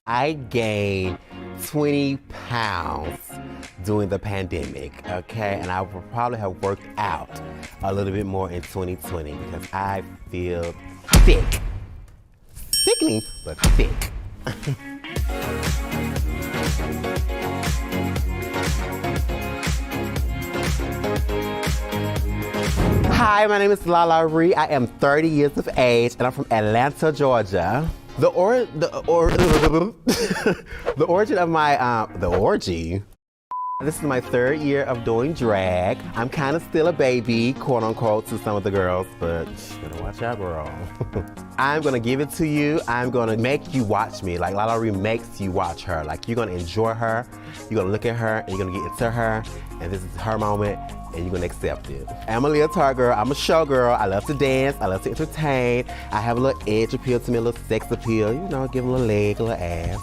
I gained 20 pounds during the pandemic, okay? And I will probably have worked out a little bit more in 2020 because I feel thick. Sickening, but thick. Hi, my name is Lala Ree. I am 30 years of age and I'm from Atlanta, Georgia. The origin of my, the orgy. This is my 3rd year of doing drag. I'm kind of still a baby, quote unquote, to some of the girls, but you better watch out, girl. I'm gonna give it to you. I'm gonna make you watch me. Like Lala Ree makes you watch her. Like you're gonna enjoy her. You're gonna look at her and you're gonna get into her. And this is her moment and you're gonna accept it. I'm a leotard girl. I'm a show girl. I love to dance. I love to entertain. I have a little edge appeal to me, a little sex appeal. You know, give a little leg, a little ass.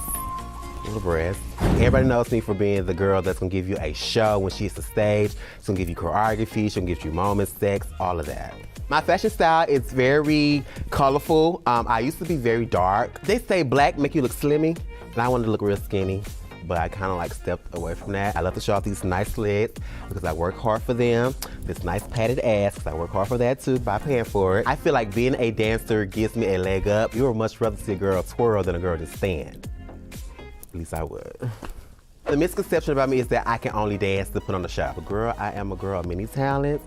Little breast. Everybody knows me for being the girl that's gonna give you a show when she hits the stage. She's gonna give you choreography, she'll give you moments, sex, all of that. My fashion style is very colorful. I used to be very dark. They say black make you look slimmy, and I wanted to look real skinny, but I kind of like stepped away from that. I love to show off these nice legs because I work hard for them. This nice padded ass, because I work hard for that too by paying for it. I feel like being a dancer gives me a leg up. You would much rather see a girl twirl than a girl just stand. At least I would. The misconception about me is that I can only dance to put on the show. But girl, I am a girl of many talents.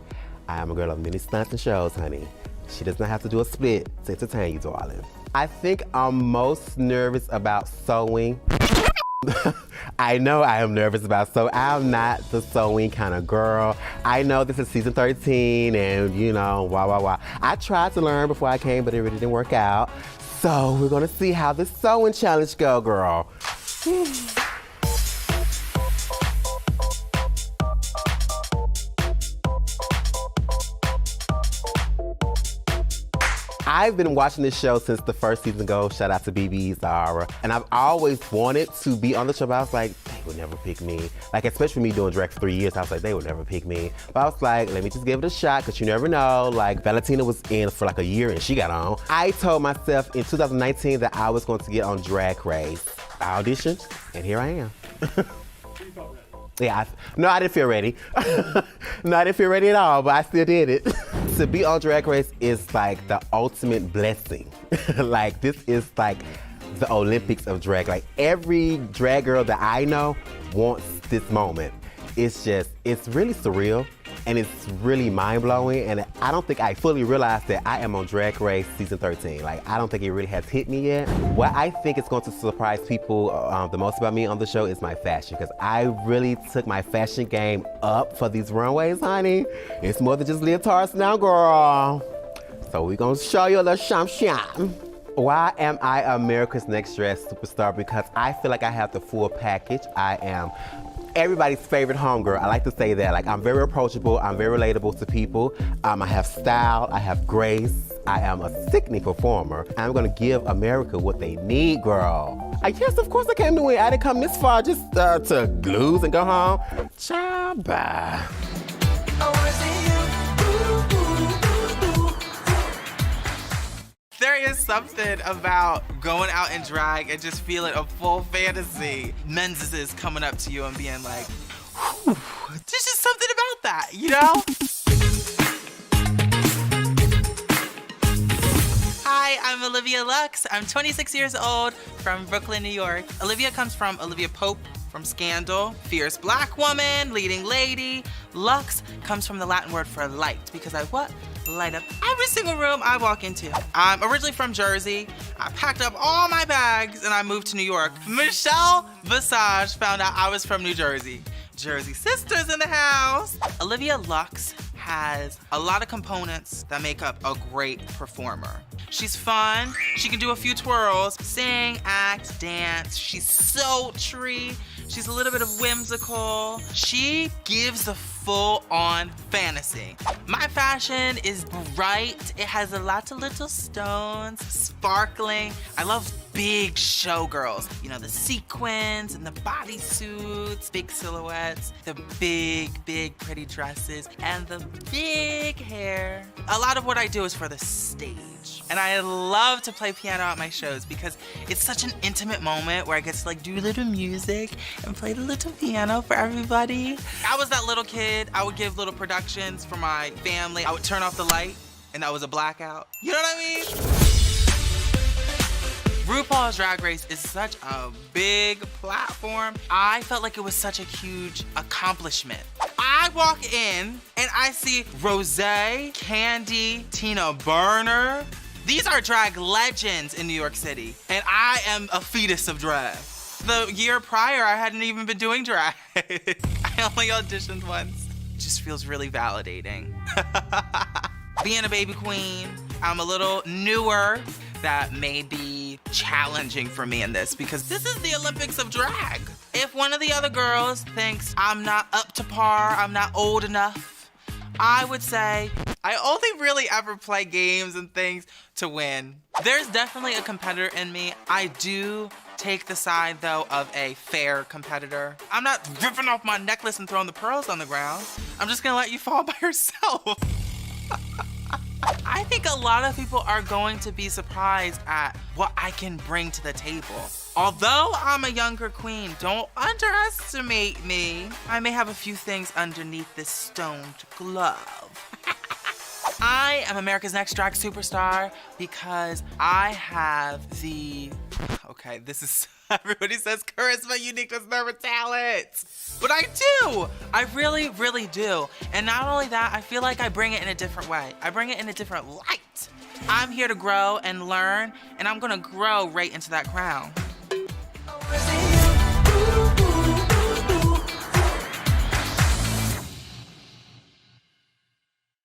I am a girl of many stunts and shows, honey. She does not have to do a split to entertain you, darling. I think I'm most nervous about sewing. I know I am nervous about sewing. I'm not the sewing kind of girl. I know this is season 13 and you know, wah. I tried to learn before I came, but it really didn't work out. So we're gonna see how this sewing challenge go, girl. I've been watching this show since the first season ago. Shout out to BB, Zara. And I've always wanted to be on the show, but I was like, they would never pick me. Like, especially me doing drag for 3 years, I was like, they would never pick me. But I was like, let me just give it a shot, because you never know. Like, Valentina was in for like a year and she got on. I told myself in 2019 that I was going to get on Drag Race. I auditioned, and here I am. Yeah, no, I didn't feel ready. No, I didn't feel ready at all, but I still did it. To be on Drag Race is like the ultimate blessing. Like, this is like the Olympics of drag. Like, every drag girl that I know wants this moment. It's really surreal and it's really mind-blowing, and I don't think I fully realized that I am on Drag Race season 13. Like, I don't think it really has hit me yet. What I think is going to surprise people the most about me on the show is my fashion, because I really took my fashion game up for these runways, honey. It's more than just leotards now, girl. So we're gonna show you a little sham. Why am I America's Next Dress Superstar? Because I feel like I have the full package. I am everybody's favorite homegirl. I like to say that. Like, I'm very approachable, I'm very relatable to people. I have style, I have grace. I am a sickening performer. I'm gonna give America what they need, girl. Yes, of course I came to win. I didn't come this far just to lose and go home. Ciao, bye. There is something about going out in drag and just feeling a full fantasy. Men's is coming up to you and being like, whew, there's just something about that, you know? Hi, I'm Olivia Lux. I'm 26 years old from Brooklyn, New York. Olivia comes from Olivia Pope from Scandal, fierce black woman, leading lady. Lux comes from the Latin word for light, because I what? Light up every single room I walk into. I'm originally from Jersey. I packed up all my bags and I moved to New York. Michelle Visage found out I was from New Jersey. Jersey sisters in the house. Olivia Lux has a lot of components that make up a great performer. She's fun, she can do a few twirls, sing, act, dance. She's sultry, she's a little bit of whimsical. She gives the full-on fantasy. My fashion is bright. It has a lot of little stones, sparkling. I love big showgirls. You know, the sequins and the bodysuits, big silhouettes, the big, pretty dresses, and the big hair. A lot of what I do is for the stage. And I love to play piano at my shows because it's such an intimate moment where I get to like do little music and play the little piano for everybody. I was that little kid. I would give little productions for my family. I would turn off the light and that was a blackout. You know what I mean? RuPaul's Drag Race is such a big platform. I felt like it was such a huge accomplishment. I walk in and I see Rosé, Candy, Tina Burner. These are drag legends in New York City, and I am a fetus of drag. The year prior, I hadn't even been doing drag. I only auditioned once. It just feels really validating. Being a baby queen, I'm a little newer. That may be challenging for me in this because this is the Olympics of drag. If one of the other girls thinks I'm not up to par, I'm not old enough, I would say I only really ever play games and things to win. There's definitely a competitor in me. I do take the side though of a fair competitor. I'm not ripping off my necklace and throwing the pearls on the ground. I'm just gonna let you fall by yourself. I think a lot of people are going to be surprised at what I can bring to the table. Although I'm a younger queen, don't underestimate me. I may have a few things underneath this stoned glove. I am America's Next Drag Superstar because I have the, okay, this is, everybody says charisma, uniqueness, nerve, and talent. But I do. I really, really do. And not only that, I feel like I bring it in a different way. I bring it in a different light. I'm here to grow and learn, and I'm gonna grow right into that crown.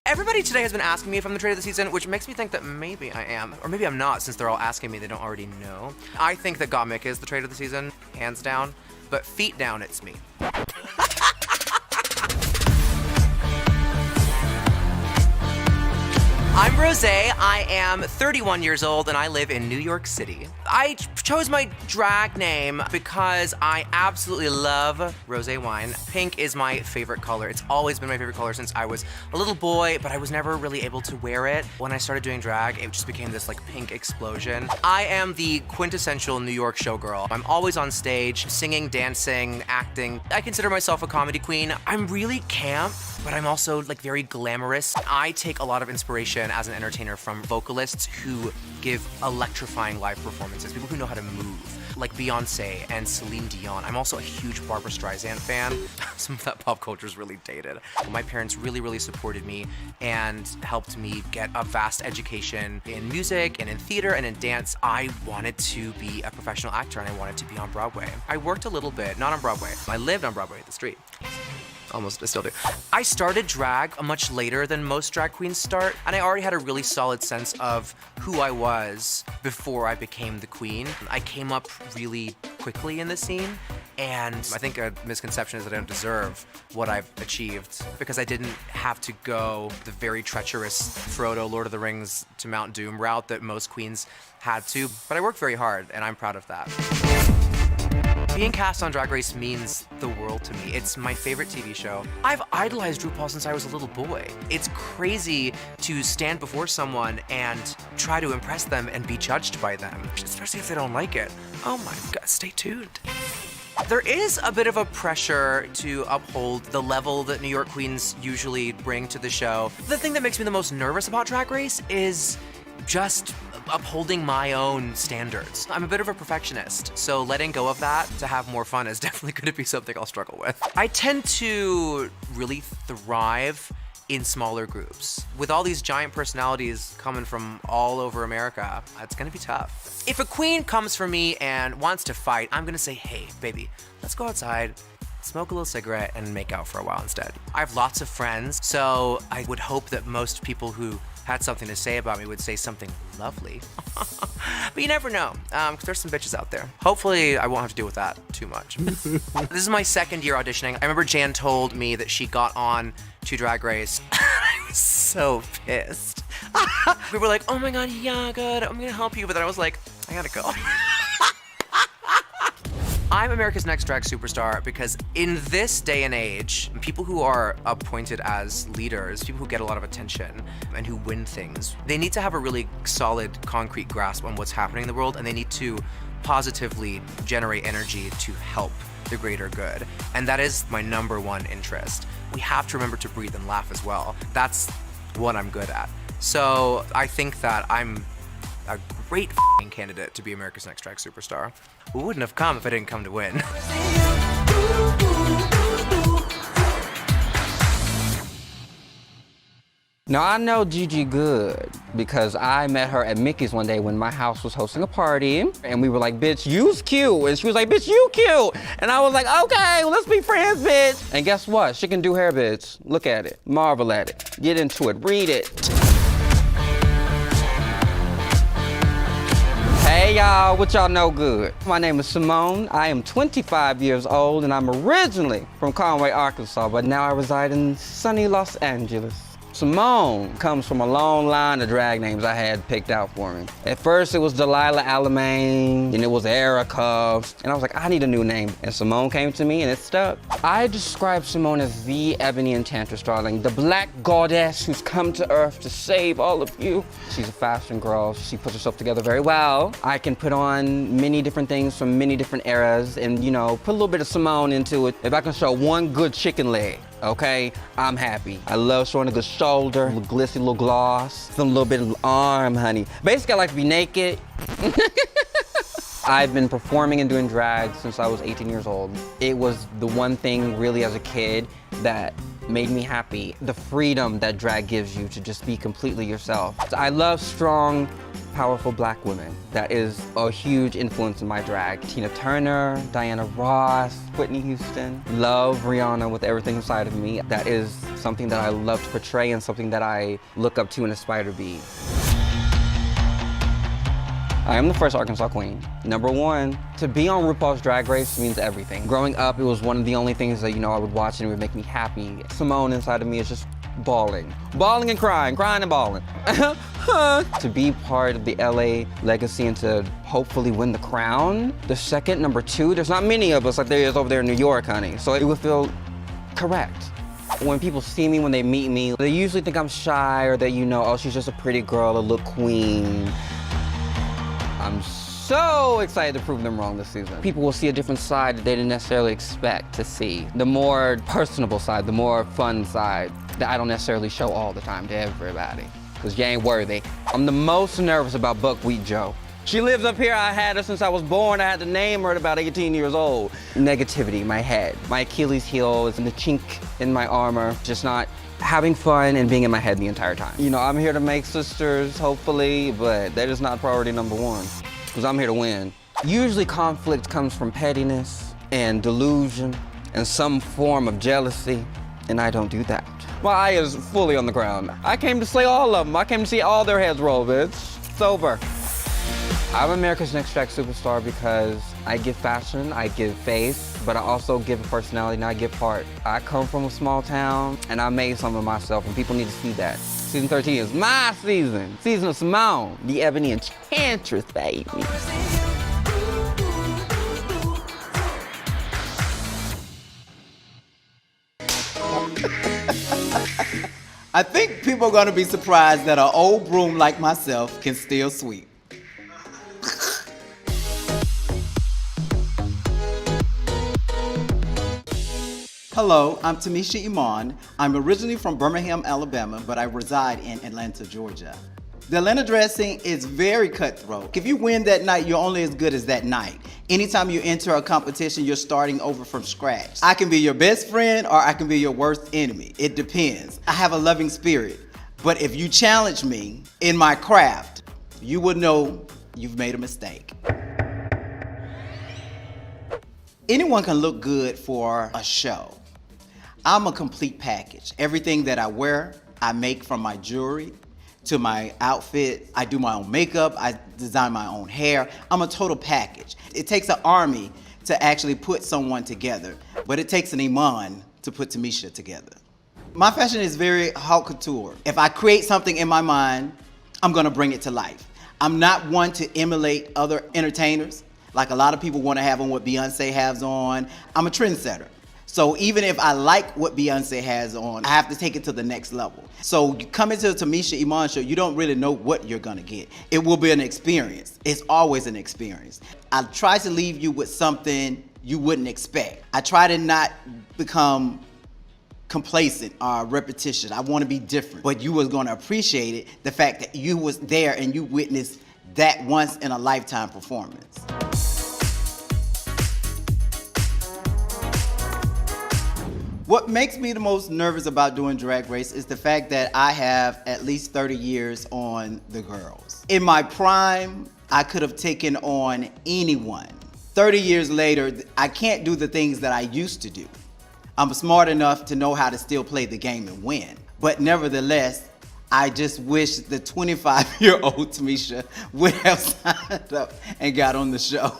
Everybody today has been asking me if I'm the trade of the season, which makes me think that maybe I am, or maybe I'm not, since they're all asking me, they don't already know. I think that Gottmik is the trade of the season, hands down, but feet down, it's me. I'm Rosé, I am 31 years old, and I live in New York City. I chose my drag name because I absolutely love rosé wine. Pink is my favorite color. It's always been my favorite color since I was a little boy, but I was never really able to wear it. When I started doing drag, it just became this like pink explosion. I am the quintessential New York showgirl. I'm always on stage, singing, dancing, acting. I consider myself a comedy queen. I'm really camp, but I'm also like very glamorous. I take a lot of inspiration as an entertainer from vocalists who give electrifying live performances, people who know how to move, like Beyonce and Celine Dion. I'm also a huge Barbra Streisand fan. Some of that pop culture is really dated. My parents really, really supported me and helped me get a vast education in music and in theater and in dance. I wanted to be a professional actor and I wanted to be on Broadway. I worked a little bit, not on Broadway. I lived on Broadway, the street. Almost, I still do. I started drag much later than most drag queens start, and I already had a really solid sense of who I was before I became the queen. I came up really quickly in the scene, and I think a misconception is that I don't deserve what I've achieved because I didn't have to go the very treacherous Frodo, Lord of the Rings to Mount Doom route that most queens had to, but I worked very hard, and I'm proud of that. Being cast on Drag Race means the world to me. It's my favorite TV show. I've idolized RuPaul since I was a little boy. It's crazy to stand before someone and try to impress them and be judged by them, especially if they don't like it. Oh my God, stay tuned. There is a bit of a pressure to uphold the level that New York queens usually bring to the show. The thing that makes me the most nervous about Drag Race is just upholding my own standards. I'm a bit of a perfectionist, so letting go of that to have more fun is definitely going to be something I'll struggle with. I tend to really thrive in smaller groups. With all these giant personalities coming from all over America, it's gonna be tough. If a queen comes for me and wants to fight, I'm gonna say, hey, baby, let's go outside, smoke a little cigarette, and make out for a while instead. I have lots of friends, so I would hope that most people who had something to say about me would say something lovely. But you never know, because there's some bitches out there. Hopefully, I won't have to deal with that too much. This is my second year auditioning. I remember Jan told me that she got on to Drag Race. I was so pissed. We were like, oh my God, yeah, good, I'm gonna help you. But then I was like, I gotta go. I'm America's Next Drag Superstar because in this day and age, people who are appointed as leaders, people who get a lot of attention and who win things, they need to have a really solid, concrete grasp on what's happening in the world, and they need to positively generate energy to help the greater good. And that is my number one interest. We have to remember to breathe and laugh as well. That's what I'm good at. So I think that I'm a great candidate to be America's Next Drag Superstar. Who wouldn't have come if I didn't come to win? Now, I know Gigi good because I met her at Mickey's one day when my house was hosting a party, and we were like, bitch, you's cute. And she was like, bitch, you cute. And I was like, okay, well, let's be friends, bitch. And guess what? She can do hair, bitch. Look at it, marvel at it, get into it, read it. Hey y'all, what y'all know good? My name is Simone. I am 25 years old and I'm originally from Conway, Arkansas, but now I reside in sunny Los Angeles. Simone comes from a long line of drag names I had picked out for me. At first it was Delilah Alamain, and it was Erica, and I was like, I need a new name. And Simone came to me and it stuck. I describe Simone as the Ebony Enchantress, darling, the black goddess who's come to Earth to save all of you. She's a fashion girl. She puts herself together very well. I can put on many different things from many different eras and, you know, put a little bit of Simone into it. If I can show one good chicken leg, okay, I'm happy. I love showing a good shoulder, a little glitzy, little gloss, some little bit of arm, honey. Basically, I like to be naked. I've been performing and doing drag since I was 18 years old. It was the one thing really as a kid that made me happy. The freedom that drag gives you to just be completely yourself. I love strong, powerful black women. That is a huge influence in my drag. Tina Turner, Diana Ross, Whitney Houston. Love Rihanna with everything inside of me. That is something that I love to portray and something that I look up to and aspire to be. I am the first Arkansas queen. Number one, to be on RuPaul's Drag Race means everything. Growing up, it was one of the only things that, you know, I would watch and it would make me happy. Simone inside of me is just bawling. Bawling and crying, crying and bawling. To be part of the LA legacy and to hopefully win the crown. The second, number two, there's not many of us like there is over there in New York, honey. So it would feel correct. When people see me, when they meet me, they usually think I'm shy or that, you know, oh, she's just a pretty girl, a look queen. I'm so excited to prove them wrong this season. People will see a different side that they didn't necessarily expect to see. The more personable side, the more fun side that I don't necessarily show all the time to everybody, because you ain't worthy. I'm the most nervous about Buckwheat Joe. She lives up here. I had her since I was born. I had to name her at about 18 years old. Negativity in my head. My Achilles heel is in the chink in my armor. Just not having fun and being in my head the entire time. You know, I'm here to make sisters, hopefully, but that is not priority number one, because I'm here to win. Usually conflict comes from pettiness and delusion and some form of jealousy, and I don't do that. My eye is fully on the ground. I came to slay all of them. I came to see all their heads roll, bitch. It's over. I'm America's Next Drag Superstar because I give fashion, I give face, but I also give a personality and I give heart. I come from a small town and I made something of myself and people need to see that. Season 13 is my season. Season of Simone, the Ebony Enchantress, baby. I think people are gonna be surprised that an old broom like myself can still sweep. Hello, I'm Tamisha Iman. I'm originally from Birmingham, Alabama, but I reside in Atlanta, Georgia. The Atlanta dress scene is very cutthroat. If you win that night, you're only as good as that night. Anytime you enter a competition, you're starting over from scratch. I can be your best friend or I can be your worst enemy. It depends. I have a loving spirit, but if you challenge me in my craft, you will know you've made a mistake. Anyone can look good for a show. I'm a complete package. Everything that I wear, I make, from my jewelry to my outfit. I do my own makeup, I design my own hair. I'm a total package. It takes an army to actually put someone together, but it takes an Iman to put Tamisha together. My fashion is very haute couture. If I create something in my mind, I'm gonna bring it to life. I'm not one to emulate other entertainers. Like a lot of people want to have on what Beyonce has on. I'm a trendsetter. So even if I like what Beyonce has on, I have to take it to the next level. So you come into the Tamisha Iman show, you don't really know what you're gonna get. It will be an experience. It's always an experience. I try to leave you with something you wouldn't expect. I try to not become complacent or repetition. I want to be different. But you was gonna appreciate it, the fact that you was there and you witnessed that once in a lifetime performance. What makes me the most nervous about doing Drag Race is the fact that I have at least 30 years on the girls. In my prime, I could have taken on anyone. 30 years later, I can't do the things that I used to do. I'm smart enough to know how to still play the game and win. But nevertheless, I just wish the 25-year-old Tamisha would have signed up and got on the show.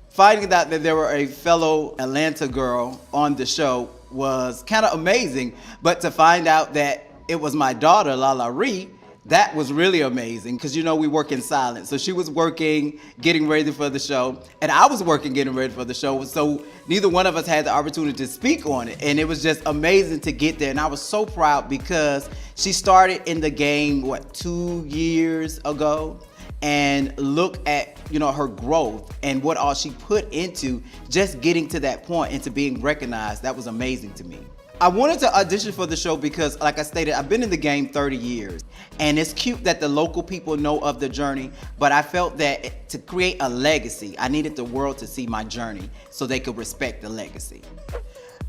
Finding out that there were a fellow Atlanta girl on the show was kind of amazing, but to find out that it was my daughter, Lala Ree, that was really amazing, because you know we work in silence. So she was working, getting ready for the show, and I was working, getting ready for the show, so neither one of us had the opportunity to speak on it, and it was just amazing to get there, and I was so proud because she started in the game, 2 years ago? And look at, you know, her growth and what all she put into just getting to that point and to being recognized. That was amazing to me. I wanted to audition for the show because, like I stated, I've been in the game 30 years. And it's cute that the local people know of the journey, but I felt that to create a legacy, I needed the world to see my journey so they could respect the legacy.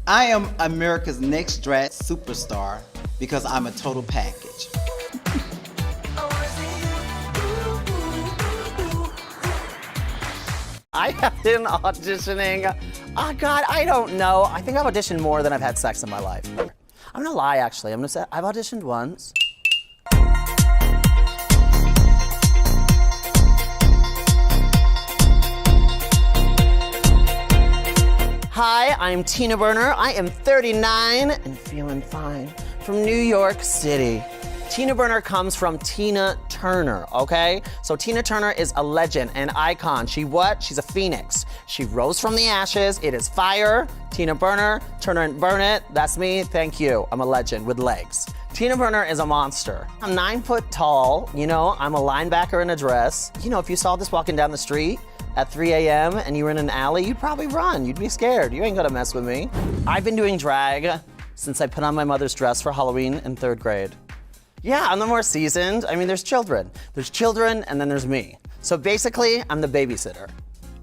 I am America's next drag superstar because I'm a total package. I have been auditioning, oh God, I don't know. I think I've auditioned more than I've had sex in my life. I'm gonna lie, actually. I'm gonna say I've auditioned once. Hi, I'm Tina Burner. I am 39 and feeling fine from New York City. Tina Burner comes from Tina Turner, okay? So Tina Turner is a legend, an icon. She's a phoenix. She rose from the ashes. It is fire. Tina Burner, Turner and Burn It. That's me, thank you. I'm a legend with legs. Tina Burner is a monster. I'm 9 foot tall, you know, I'm a linebacker in a dress. You know, if you saw this walking down the street at 3 a.m. and you were in an alley, you'd probably run. You'd be scared. You ain't gonna mess with me. I've been doing drag since I put on my mother's dress for Halloween in 3rd grade. Yeah, I'm the more seasoned. I mean, there's children. There's children, and then there's me. So basically, I'm the babysitter,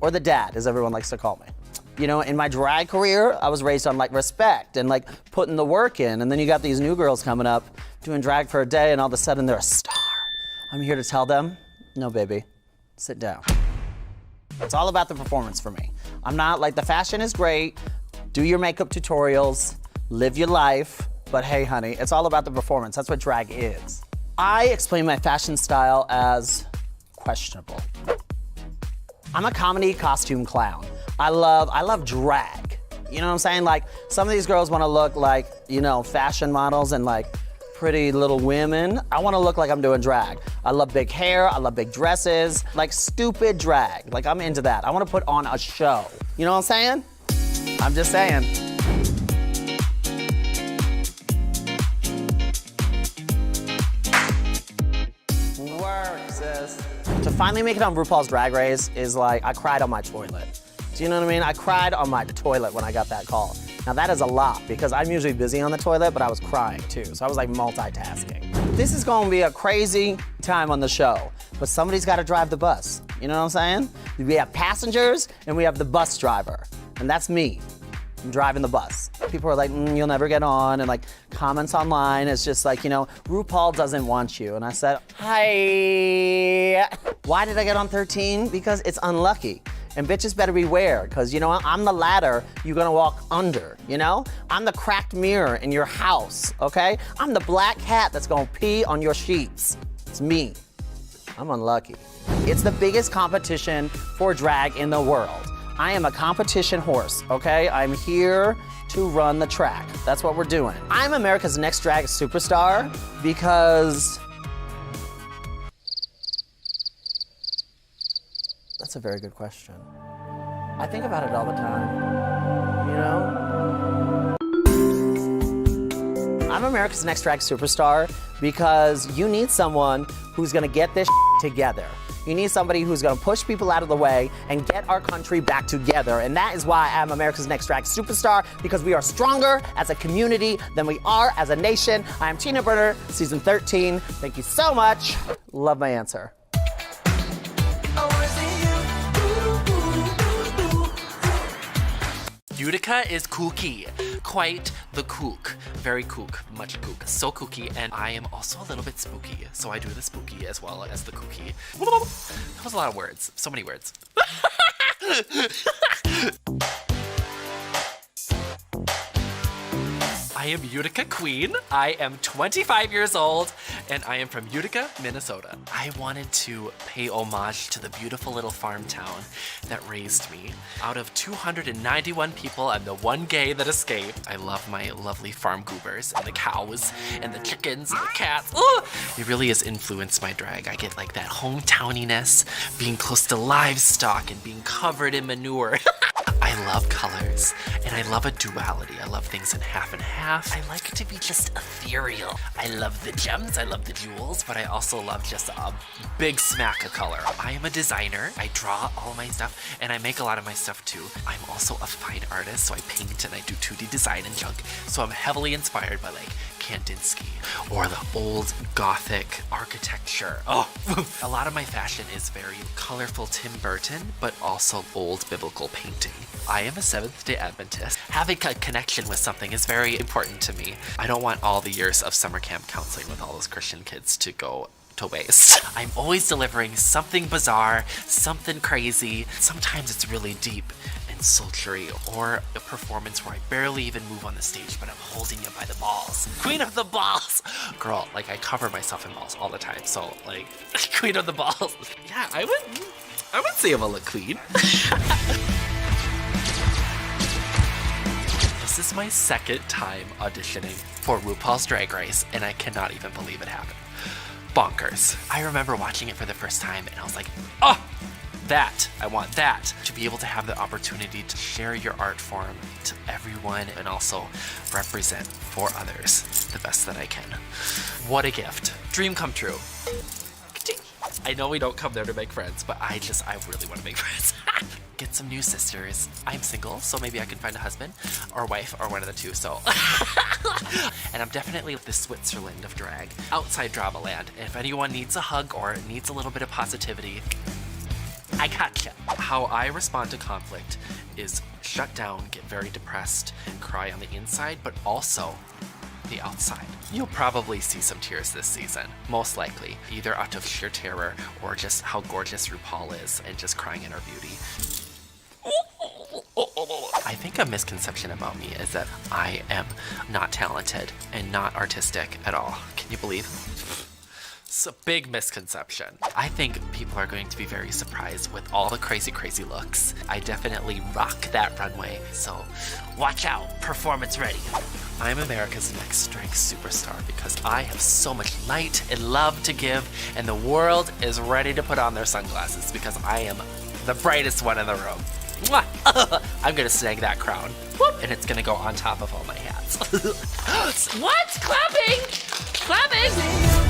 or the dad, as everyone likes to call me. You know, in my drag career, I was raised on like respect and like putting the work in, and then you got these new girls coming up doing drag for a day, and all of a sudden they're a star. I'm here to tell them, no, baby, sit down. It's all about the performance for me. I'm not like, the fashion is great, do your makeup tutorials, live your life, but hey, honey, it's all about the performance. That's what drag is. I explain my fashion style as questionable. I'm a comedy costume clown. I love drag. You know what I'm saying? Like, some of these girls wanna look like, you know, fashion models and like pretty little women. I wanna look like I'm doing drag. I love big hair, I love big dresses, like stupid drag. Like, I'm into that. I wanna put on a show. You know what I'm saying? I'm just saying. To finally make it on RuPaul's Drag Race is like, I cried on my toilet. Do you know what I mean? I cried on my toilet when I got that call. Now that is a lot because I'm usually busy on the toilet, but I was crying too. So I was like multitasking. This is gonna be a crazy time on the show, but somebody's gotta drive the bus. You know what I'm saying? We have passengers and we have the bus driver, and that's me. I'm driving the bus. People are like, you'll never get on, and like comments online, it's just like, you know, RuPaul doesn't want you. And I said, hi. Why did I get on 13? Because it's unlucky. And bitches better beware, because you know what? I'm the ladder you're gonna walk under, you know? I'm the cracked mirror in your house, okay? I'm the black cat that's gonna pee on your sheets. It's me. I'm unlucky. It's the biggest competition for drag in the world. I am a competition horse, okay? I'm here to run the track. That's what we're doing. I'm America's next drag superstar because that's That's a very good question. I think about it all the time, you know? I'm America's Next Drag Superstar because you need someone who's gonna get this together. You need somebody who's gonna push people out of the way and get our country back together. And that is why I'm America's Next Drag Superstar, because we are stronger as a community than we are as a nation. I am Tina Burner, season 13. Thank you so much. Love my answer. Utica is kooky, quite the kook, very kook, much kook, so kooky, and I am also a little bit spooky, so I do the spooky as well as the kooky. That was a lot of words, so many words. I am Utica Queen. I am 25 years old, and I am from Utica, Minnesota. I wanted to pay homage to the beautiful little farm town that raised me. Out of 291 people, I'm the one gay that escaped. I love my lovely farm goobers and the cows and the chickens and the cats. Ooh! It really has influenced my drag. I get like that hometowniness, being close to livestock and being covered in manure. I love colors, and I love a duality. I love things in half and half. I like to be just ethereal. I love the gems, I love the jewels, but I also love just a big smack of color. I am a designer. I draw all my stuff, and I make a lot of my stuff too. I'm also a fine artist, so I paint and I do 2D design and junk. So I'm heavily inspired by like Kandinsky or the old Gothic architecture. Oh, a lot of my fashion is very colorful Tim Burton, but also old biblical painting. I am a Seventh-day Adventist. Having a connection with something is very important to me. I don't want all the years of summer camp counseling with all those Christian kids to go to waste. I'm always delivering something bizarre, something crazy. Sometimes it's really deep and sultry, or a performance where I barely even move on the stage, but I'm holding you by the balls. Queen of the balls! Girl, like I cover myself in balls all the time, so like, queen of the balls. Yeah, I would say I'm a queen. This is my second time auditioning for RuPaul's Drag Race, and I cannot even believe it happened. Bonkers. I remember watching it for the first time, and I was like, oh, that, I want that. To be able to have the opportunity to share your art form to everyone and also represent for others the best that I can. What a gift. Dream come true. I know we don't come there to make friends, but I really want to make friends. Get some new sisters. I'm single, so maybe I can find a husband or wife or one of the two, so. And I'm definitely the Switzerland of drag, outside drama land. And if anyone needs a hug or needs a little bit of positivity, I gotcha. How I respond to conflict is shut down, get very depressed, and cry on the inside, but also the outside. You'll probably see some tears this season, most likely, either out of sheer terror or just how gorgeous RuPaul is and just crying in her beauty. I think a misconception about me is that I am not talented and not artistic at all. Can you believe? It's a big misconception. I think people are going to be very surprised with all the crazy, crazy looks. I definitely rock that runway, so watch out, performance ready. I'm America's Next Drag Superstar because I have so much light and love to give, and the world is ready to put on their sunglasses because I am the brightest one in the room. Mwah! I'm gonna snag that crown, whoop, and it's gonna go on top of all my hats. What? Clapping! Clapping!